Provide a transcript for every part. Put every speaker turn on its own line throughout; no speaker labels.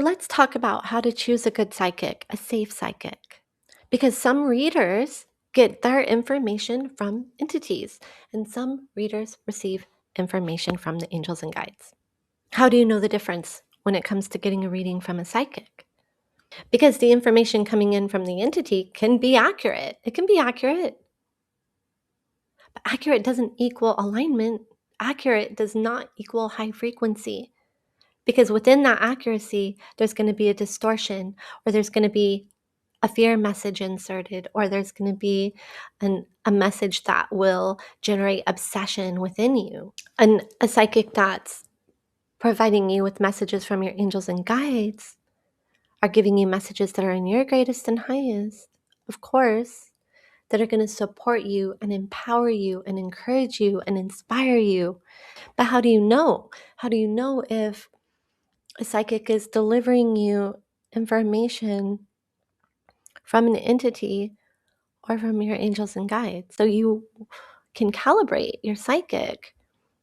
Let's talk about how to choose a good psychic, a safe psychic. Because some readers get their information from entities, and some readers receive information from the angels and guides. How do you know the difference when it comes to getting a reading from a psychic? Because the information coming in from the entity can be accurate. It can be accurate. But accurate doesn't equal alignment. Accurate does not equal high frequency. Because within that accuracy, there's going to be a distortion, or there's going to be a fear message inserted, or there's going to be a message that will generate obsession within you. And a psychic that's providing you with messages from your angels and guides are giving you messages that are in your greatest and highest, of course, that are going to support you and empower you and encourage you and inspire you. But how do you know? How do you know if a psychic is delivering you information from an entity or from your angels and guides? So you can calibrate your psychic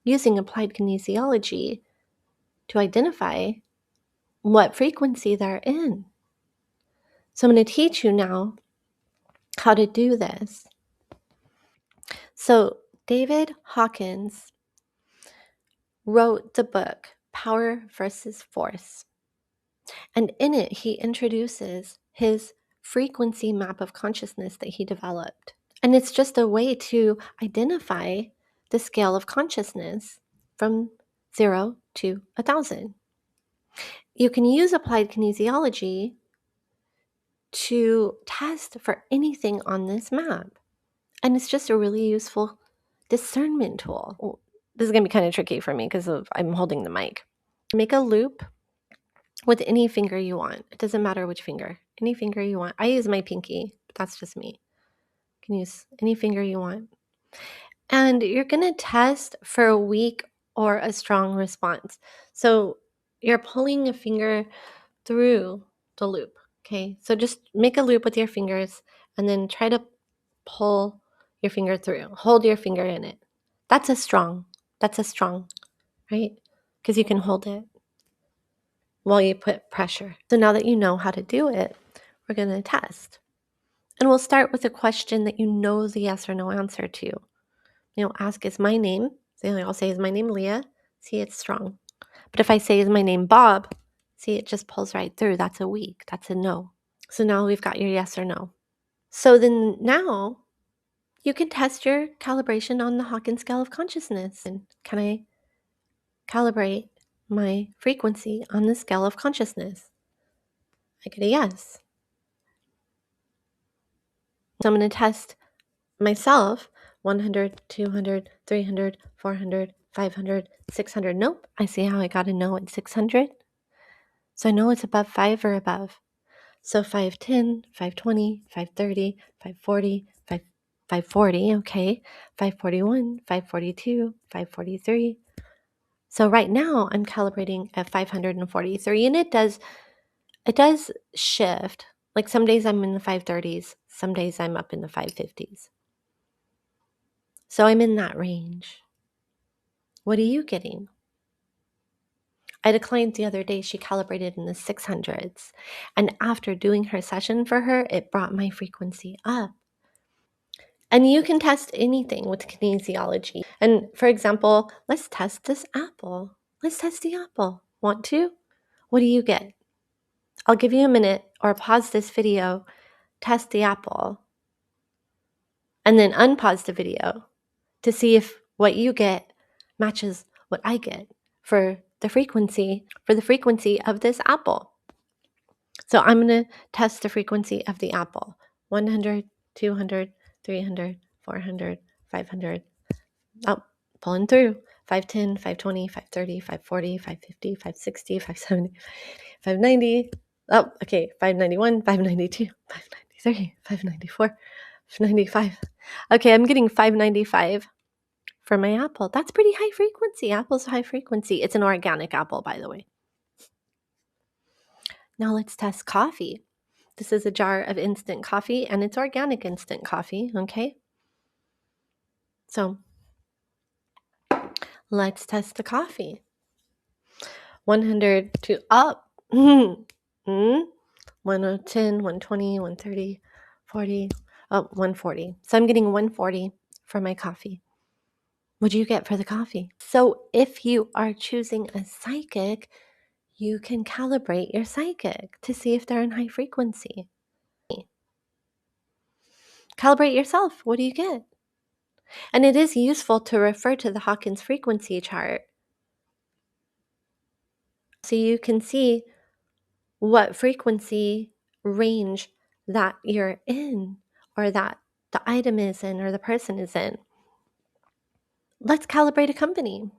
using applied kinesiology to identify what frequency they're in. So I'm going to teach you now how to do this. So David Hawkins wrote the book Power versus Force. And in it, he introduces his frequency map of consciousness that he developed. And it's just a way to identify the scale of consciousness from 0 to 1,000. You can use applied kinesiology to test for anything on this map. And it's just a really useful discernment tool. This is going to be kind of tricky for me because I'm holding the mic. Make a loop with any finger you want. It doesn't matter which finger. Any finger you want. I use my pinky, but that's just me. You can use any finger you want. And you're going to test for a weak or a strong response. So you're pulling a finger through the loop. Okay. So just make a loop with your fingers and then try to pull your finger through. Hold your finger in it. That's a strong, right? Because you can hold it while you put pressure. So now that you know how to do it, we're going to test. And we'll start with a question that you know the yes or no answer to. Ask, is my name? So I'll say, is my name Leah? See, it's strong. But if I say, is my name Bob? See, it just pulls right through. That's a weak. That's a no. So now we've got your yes or no. So then now you can test your calibration on the Hawkins Scale of Consciousness. And can I calibrate my frequency on the scale of consciousness? I get a yes. So I'm going to test myself 100, 200, 300, 400, 500, 600. Nope. I see how I got a no at 600. So I know it's above 5 or above. So 510, 520, 530, 540, 540, okay. 541, 542, 543. So right now I'm calibrating at 543, and it does shift. Like some days I'm in the 530s, some days I'm up in the 550s. So I'm in that range. What are you getting? I had a client the other day, she calibrated in the 600s. And after doing her session for her, it brought my frequency up. And you can test anything with kinesiology. And for example, let's test this apple. Let's test the apple. Want to? What do you get? I'll give you a minute, or pause this video, test the apple, and then unpause the video to see if what you get matches what I get for the frequency of this apple. So I'm going to test the frequency of the apple. 100, 200, 300, 400, 500. Oh, pulling through. 510, 520, 530, 540, 550, 560, 570, 590. Oh, okay. 591, 592, 593, 594, 595. Okay, I'm getting 595 for my apple. That's pretty high frequency. Apple's high frequency. It's an organic apple, by the way. Now let's test coffee. This is a jar of instant coffee, and it's organic instant coffee, okay? So let's test the coffee. 100 to up. 110, 120, 130, 40, 140. So I'm getting 140 for my coffee. What do you get for the coffee? So if you are choosing a psychic, you can calibrate your psychic to see if they're in high frequency. Calibrate yourself. What do you get? And it is useful to refer to the Hawkins frequency chart so you can see what frequency range that you're in, or that the item is in, or the person is in. Let's calibrate a company.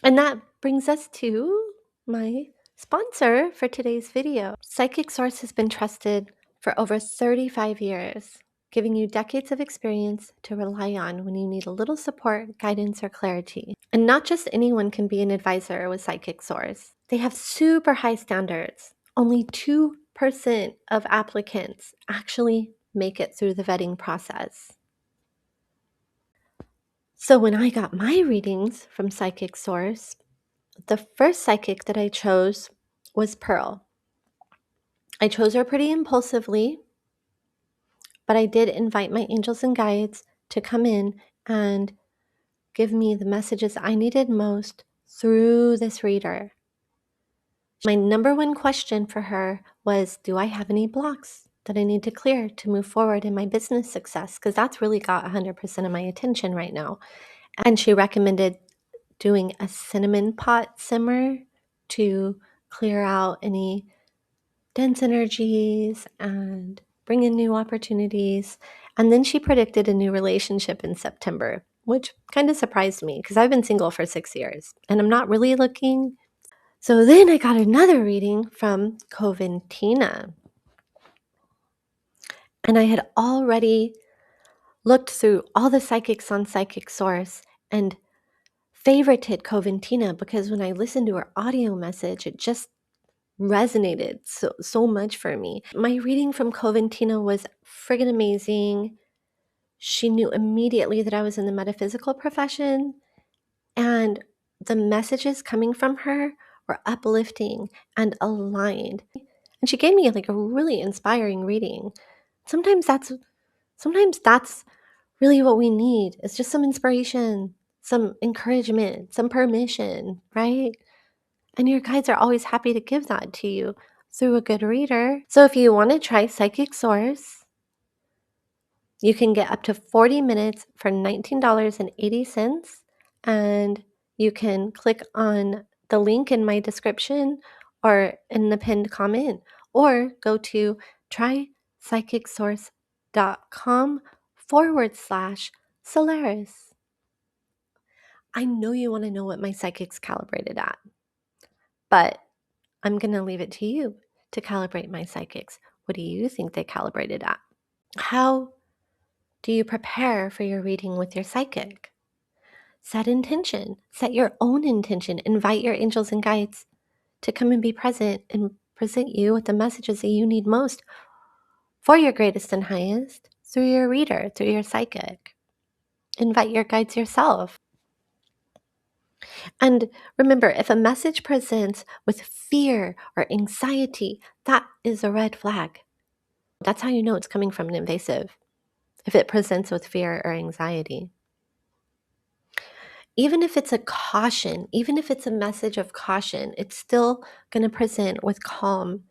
And that brings us to my sponsor for today's video. Psychic Source has been trusted for over 35 years, giving you decades of experience to rely on when you need a little support, guidance, or clarity. And not just anyone can be an advisor with Psychic Source. They have super high standards. Only 2% of applicants actually make it through the vetting process. So when I got my readings from Psychic Source, the first psychic that I chose was Pearl. I chose her pretty impulsively, but I did invite my angels and guides to come in and give me the messages I needed most through this reader. My number one question for her was, do I have any blocks that I need to clear to move forward in my business success? Because that's really got 100% of my attention right now. And she recommended doing a cinnamon pot simmer to clear out any dense energies and bring in new opportunities. And then she predicted a new relationship in September, which kind of surprised me because I've been single for 6 years and I'm not really looking. So then I got another reading from Coventina. And I had already looked through all the psychics on Psychic Source and favorited Coventina because when I listened to her audio message, it just resonated so much for me. My reading from Coventina was friggin' amazing. She knew immediately that I was in the metaphysical profession, and the messages coming from her were uplifting and aligned. And she gave me like a really inspiring reading. Sometimes that's really what we need. It's just some inspiration, some encouragement, some permission, right? And your guides are always happy to give that to you through a good reader. So if you want to try Psychic Source, you can get up to 40 minutes for $19.80. And you can click on the link in my description or in the pinned comment, or go to trypsychicssource.com/Solaris. I know you want to know what my psychic's calibrated at, but I'm going to leave it to you to calibrate my psychics. What do you think they calibrated at? How do you prepare for your reading with your psychic? Set intention. Set your own intention. Invite your angels and guides to come and be present and present you with the messages that you need most for your greatest and highest through your reader, through your psychic. Invite your guides yourself. And remember, if a message presents with fear or anxiety, that is a red flag. That's how you know it's coming from an invasive, if it presents with fear or anxiety. Even if it's a caution, even if it's a message of caution, it's still going to present with calm.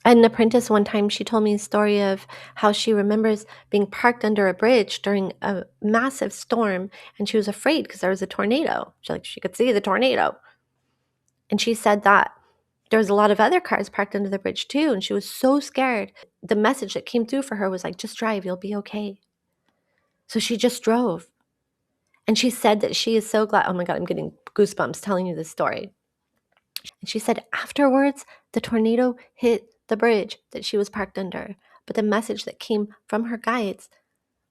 An apprentice one time, she told me a story of how she remembers being parked under a bridge during a massive storm, and she was afraid because there was a tornado. She could see the tornado. And she said that there was a lot of other cars parked under the bridge too, and she was so scared. The message that came through for her was like, just drive, you'll be okay. So she just drove. And she said that she is so glad. Oh my God, I'm getting goosebumps telling you this story. And she said afterwards, the tornado hit the bridge that she was parked under. But the message that came from her guides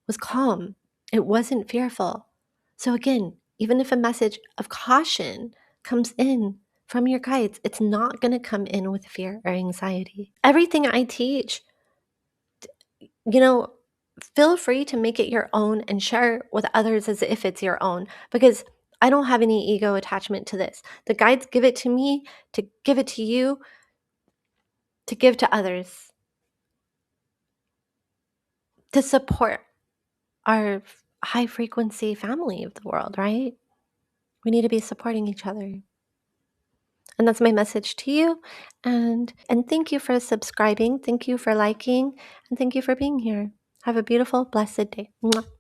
was calm. It wasn't fearful. So again, even if a message of caution comes in from your guides, it's not going to come in with fear or anxiety. Everything I teach, feel free to make it your own and share with others as if it's your own, because I don't have any ego attachment to this. The guides give it to me to give it to you, to give to others, to support our high frequency family of the world, right? We need to be supporting each other. And that's my message to you. And thank you for subscribing. Thank you for liking. And thank you for being here. Have a beautiful, blessed day. Mwah.